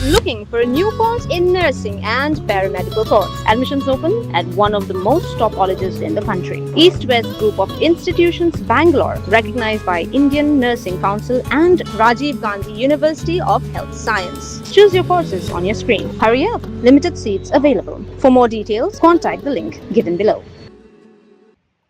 Looking for a new course in nursing and paramedical course? Admissions open at one of the most top colleges in the country. East West Group of Institutions, Bangalore, recognized by Indian Nursing Council and Rajiv Gandhi University of Health Science. Choose your courses on your screen. Hurry up! Limited seats available. For more details, contact the link given below.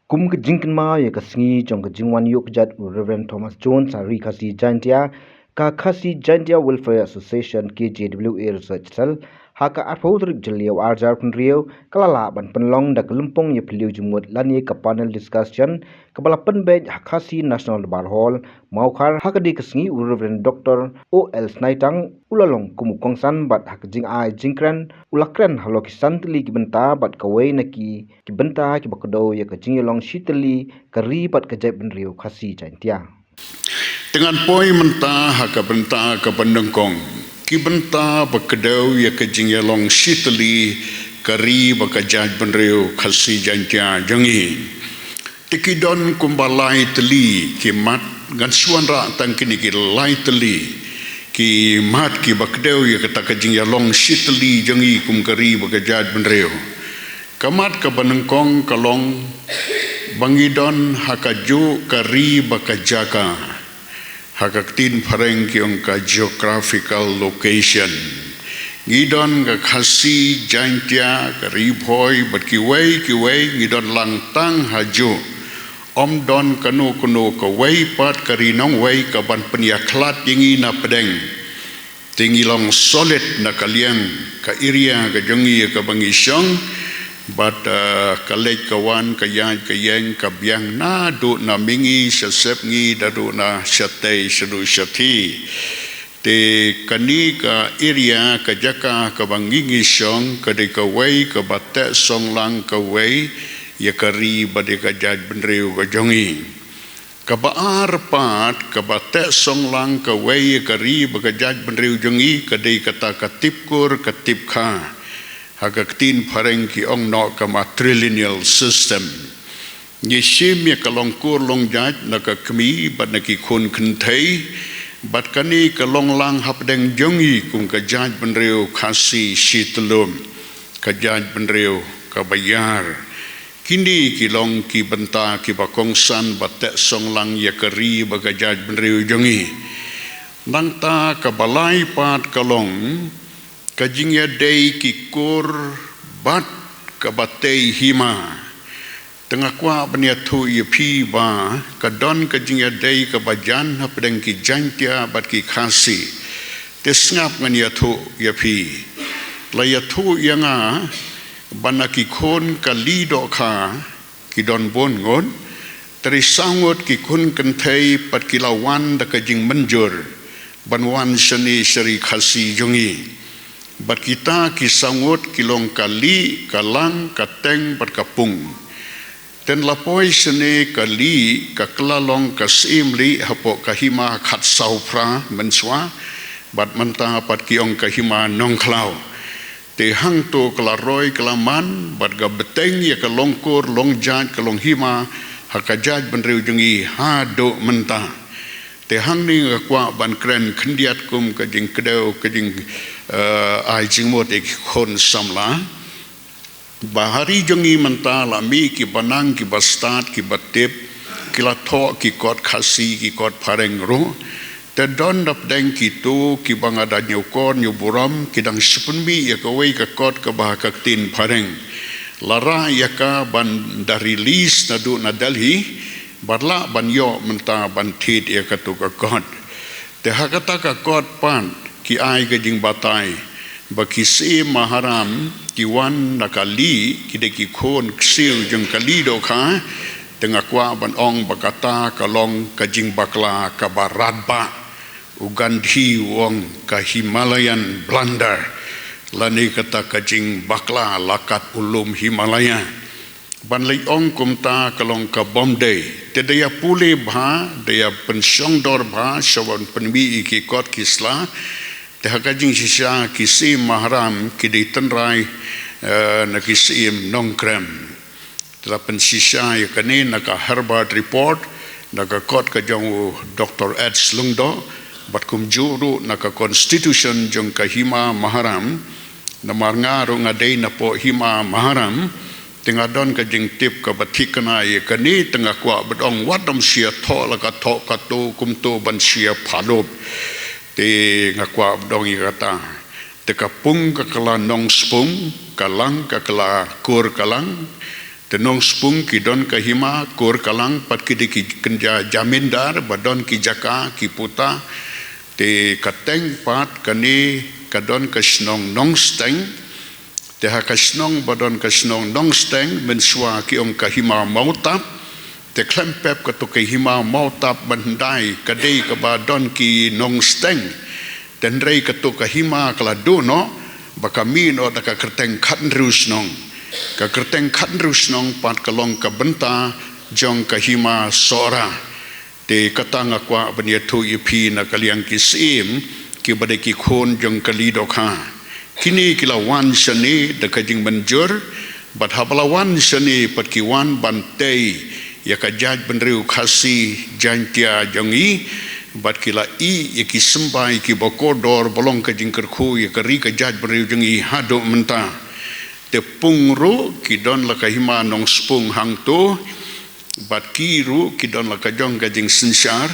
Kum ke jingkin ma ya ka singi jong ke jingwan yok jat Reverend Thomas Jones hari kasi jantia ka kasi jantia Welfare Association KJWA research cell haka atpodrik jeliau arjar penriau kalala ban penlong da kelempong ya peliu jumut lani ka panel discussion kepala penbej hakasi National Bar Hall maukar haka di kesingi Reverend Dr. O.L. Snaitang ulalong kumukongsan bat hak jing ai jingkran ulakran halokisan teli kibenta bat kawai naki kibenta kibakodo ya kajing yolong shiteli kari bat kajai benriu kasi jantia dengan poi mentah haka benta ka pendengkong kibenta bakedau ya kajing yolong shiteli kari bakajai benriu kasi jantia jangi tikidon kumbalai teli kimat gan suanra tangkini ki lai teli ki mat ki bakdeu ya kata kajing ya long shitli jangi kum kari bagajad benreo kamat ka banengkong kalong bangidon hakaju kari bakajaka hakaktin pareng ki ong ka geographical location ngidon ka khasi jantia kari boy bat ki wei ngidon langtang haju om don kanu ka wei pat kari nong wei ka ban peniaklat yengi na pedeng tinggi long solid na kaliang ka area ka jongi ka bangisong bat kalek kawan ka yang ka yeng ka biang na do na mingi sesep ngi dadu na syatei sedu syati te kani ka area ka jaka ka bangisong ka de ka wei ka batek song lang ka wei ya kari bade ka jaj benreu ka jongi ka baar pat ka batek song lang ka wei ya kari baka jaj benreu jongi ka dei kata ka tipkur ka tipkha hakaktin pareng ki ong no ka matrilineal system nyishim ya kalongkur long jaj na ka kmi bat na ki khun khenthei bat kani ka long lang hapdeng jongi kum ka jaj benreu khasi shitlum ka jaj benreu ka bayar kini kilong ki benta ki bakongsan batek song lang ya kari bagajaj benriu jongi nangta ka balai pat kalong ka jingya dei ki kur bat ka batei hima tengah kwa benia thu ye phi ba ka don ka jingya dei ka bajan hapdeng ki jantia bat ki khasi te snap ngan ya thu ye phi la ya thu yanga banaki khon ka lido kha ki don bon ngon teri sangot ki khun kenthei pat kilawan da ka jing manjur banwan shani shari khasi jongi bat kita ki sangot kilong kali kalang kateng pat kapung ten lapoi shane kali ka klalong ka simli hapo kahima khat saupra menswa bat manta pat kiong kahima nongklau te hang to klaroi klaman bat ga beteng ya ka longkur longjat ka longhima hakajaj benreu jungi ha do menta te hang ni ga kwa ban kren khndiat kum ka jing kedeu ka jing ai jing mo te khon samla bahari jungi menta la mi ki banang ki bastat ki batep ki la tho ki kot khasi ki kot pareng ro te don dap deng kitu ki bangada nyukon nyuburam kidang sepenmi ya kawai ka kot ka bahaka tin pareng lara ya ka ban da release na du na Delhi barla ban yo menta ban thit ya ka tu ka kot te hakata ka kot pan ki ai ka jing batai baki se maharam ki wan nakali ki de ki khon ksiu jeng kali do kha tengah kwa ban ong bakata kalong ka jing bakla ka baradba Ugandhi wong ka Himalayan blunder lani kata kajing bakla lakat ulum Himalaya ban lai ong kumta kalong ka Bombay te daya pule bha daya pensyong dor bha sawan penbi ki kot kisla te hakajing sisa kisi mahram ki di tenrai na kisim nongkrem telah pensisa ya kane na ka Harvard report na ka kot ka jong Dr. Ed Slungdo bat kum juru na ka constitution jong ka hima maharam na marngaru ngadei na po hima maharam tengah don ka jing tip ka batikana ye kani tengah kwa bedong wadam sia tho la ka tho ka to kum to ban sia phalop te ngakwa bedong ye kata te ka pung ka kala nong spung kalang ka kala kur kalang te nong spung ki don ka hima kur kalang pat ki ki kenja jamindar badon ki jaka ki puta te kateng pat kani kadon ka snong nong steng te ha ka snong badon ka snong nong steng men swa ki ong ka hima mautap te klempep ka to ka hima mautap bandai ka dei ka badon ki nong steng ten rei ka to ka hima kala do no baka mino ta ka kerteng khan rus nong ka kerteng khan rus nong pat kalong ka benta jong ka hima sora te katanga kwa bania thu ipi na kaliang ki sim ki bade ki khon jong kali dokha kini kila wan shani da ka jing banjur bat habala wan shani pat ki wan bantei ya ka jaj benriu khasi jantia jongi bat kila i ya ki sembai ki bokodor bolong ka jing kerkhu ya ka ri ka jaj benriu jongi hado menta te pungru ki don la ka hima nong spung hang to bat kiru ki don la ka jong ka jing sinshar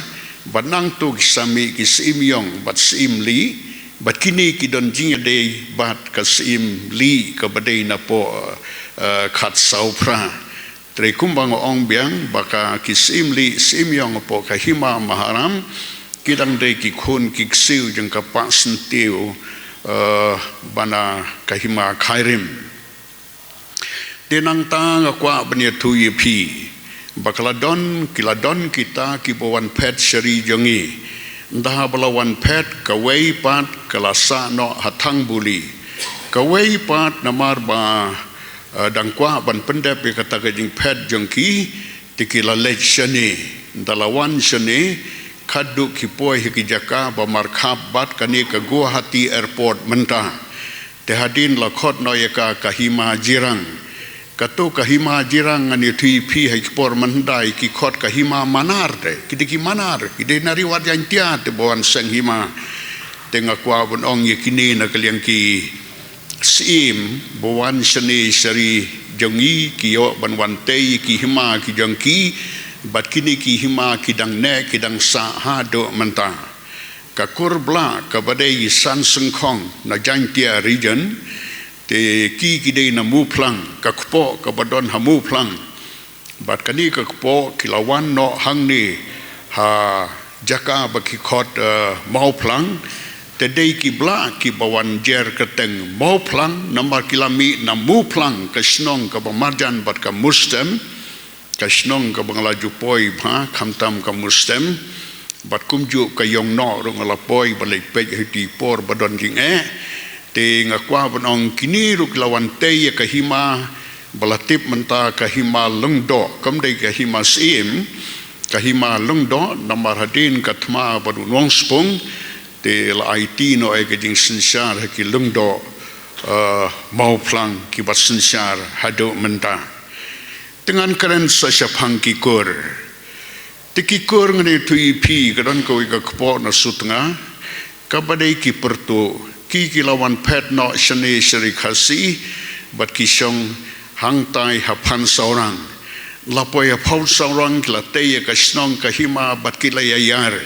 bat nang to ki sami ki sim yong bat sim li bat kini ki don jing de bat ka sim li ka badai na po khat sau pra tre kumbang ong biang baka ki sim li sim yong po ka hima maharam ki dang de ki khun ki siu jeng ka pa sentiu bana ka hima khairim denang ta kwa bania thu yipi bakaladon kiladon kita ki bawan pet seri jongi ndah balawan pet kawai pat kalasa no hatang buli kawai pat namar ba dangkwa ban pendep ke kata ke jing pet jongki tikila lech shani dalawan shani khadu ki poi ki jaka ba markhab bat kani ka Guwahati airport menta te hadin la khot no yaka kahima jirang kato kahima jirang ani thui phi hekpor mandai ki khot kahima manar de kidiki manar kide nari wat yang tia te bon sang hima tenga kwa bon ong ye kini na kaliang ki sim bowan shani sari jongi ki yo ban wan te ki hima ki jongki bat kini ki hima ki dang ne ki dang sa ha do manta ka kurbla ka badai san sengkhong na jantia region te ki dei na mu plang ka kpo ka badon ha mu plang bat kani ka kpo kilawan no hang ni ha jaka ba ki khot mau plang te dei ki bla ki bawan jer keteng mau plang nambar kilami na mu plang ka snong ka ba marjan bat ka mustem ka snong ka bangla ju poi bha khamtam ka mustem bat kumju ka yong no rong la poi ba le pe hiti por badon jing te ngakwa bonong kini ruk lawan te ya kahima balatip menta kahima lungdo kamdei kahima sim kahima lungdo namar hadin kathma badu nong spung te la IT no e kajing sinshar ki lungdo mau plang ki bat sinshar hado menta dengan keren sa syapang ki kur te ki kur ngene tui pi kadon ko ka kpo na sutnga kabadai ki pertu ki kilawan pet no shani shari khasi bat ki shong hang tai hapan saurang lapoya paul saurang la te ka snong ka hima bat ki la yar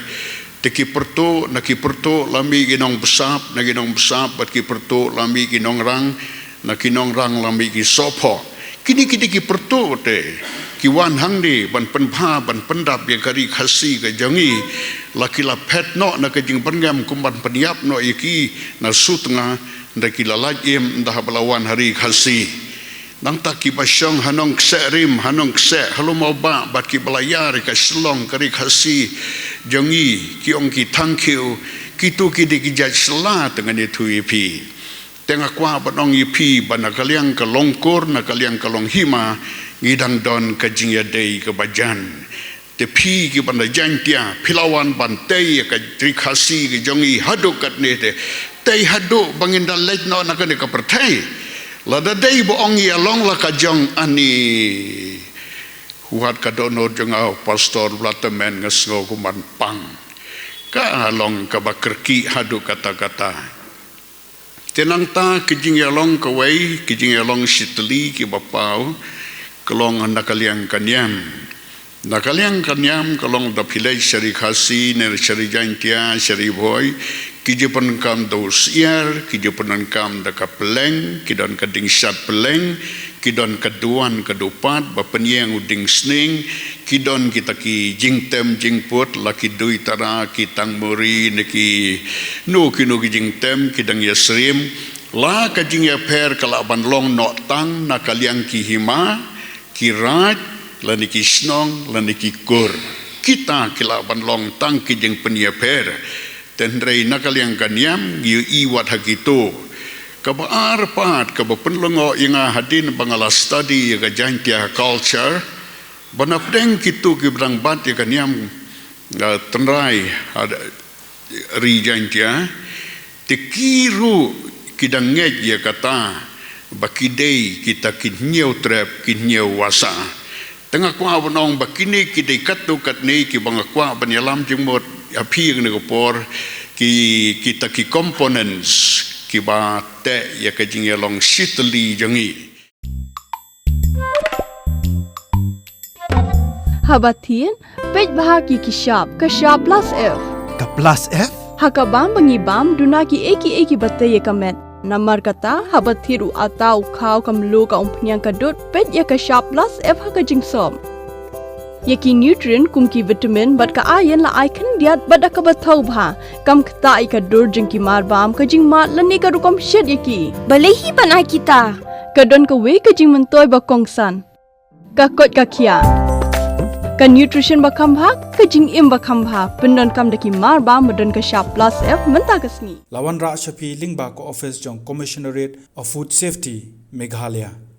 te ki perto na ki perto lami ginong besap na ginong besap bat ki perto lami ginong rang na kinong rang lami ki sopo kini ki perto te ki wan hang ni ban penpha ban pendap ya kari khasi ka jangi lakila pet no na ka jing pengam kumban peniap no iki na sutnga nda kila lajim nda balawan hari khasi nang tak ki basyong hanong kserim hanong kse halu mau ba bat ki balayar ka slong kari khasi jangi ki ong ki thank you kitu ki de ki jaj sela dengan itu ipi tengah kwa banong ipi bana kaliang ka longkor na kaliang ka longhima ngidang don ka jingya dei ka bajan te phi ki banda jantia philawan bantei ka trikhasi ki jongi hadu kat ne te hadu bangin dal lek no na ka ne ka perthai la da dei bo ongi along la ka jong ani huat ka dono jong au pastor blatamen ngasgo kuman pang ka long ka bakerki hadu kata-kata tenang ta kijing yalong kawai kijing yalong sitli ki bapau kelong nakaliang kanyam kalong da pilai syari khasi ner syari jantia syari boy kije penkam da usiar kije penkam da kapeleng kidon kading syat peleng kidon kaduan kadupat bapeniang uding sning kidon kita ki jingtem jingput laki dui tara ki tangmuri neki no ki jingtem kidang yasrim la ka jing ya per kalaban long no tang nakaliang ki hima ki raj lani ki snong lani ki kur kita kilaban long tang ki jing penia per tenrei nakaliang kanyam yu iwat hakito kaba arpat kaba penlongo inga hadin bangala study ga jantia culture bana pdeng kitu ki brang bat ya kanyam tenrai ada ri jantia tekiru kidang ngej ya kata bakidei kita kinyau trap kinyau wasa tengah kuah benong bakini kidei katu katni ki bang kuah penyalam jengmot api yang negopor ki kita ki components ki ba te ya kajing ya long shitli jangi Habatin pej bahagi ki shop ka shop plus f Ka plus F? hakabam bangibam duna ki eki batte ye kamet Namar kata habat thiru atau kau kamlu ka umpnyang kadut pet ya ka shop plus f haka jingsom. Yaki nutrient kum ki vitamin bat ka iron la icon diat bat ka bathau bha kam kta I ka dur jing ki mar bam ka jing mat lani ka rukom shed yaki. Balehi panai kita. Ka don ka we ka jing mentoy ba kongsan. Ka kot ka kia. Ka nutrition ba kam bha ka jing im ba kam bha pendon kam daki mar bam madon ka shop plus f menta kasni. Lawan Ra Shafi Lingba ko office jong Commissionerate of Food Safety Meghalaya.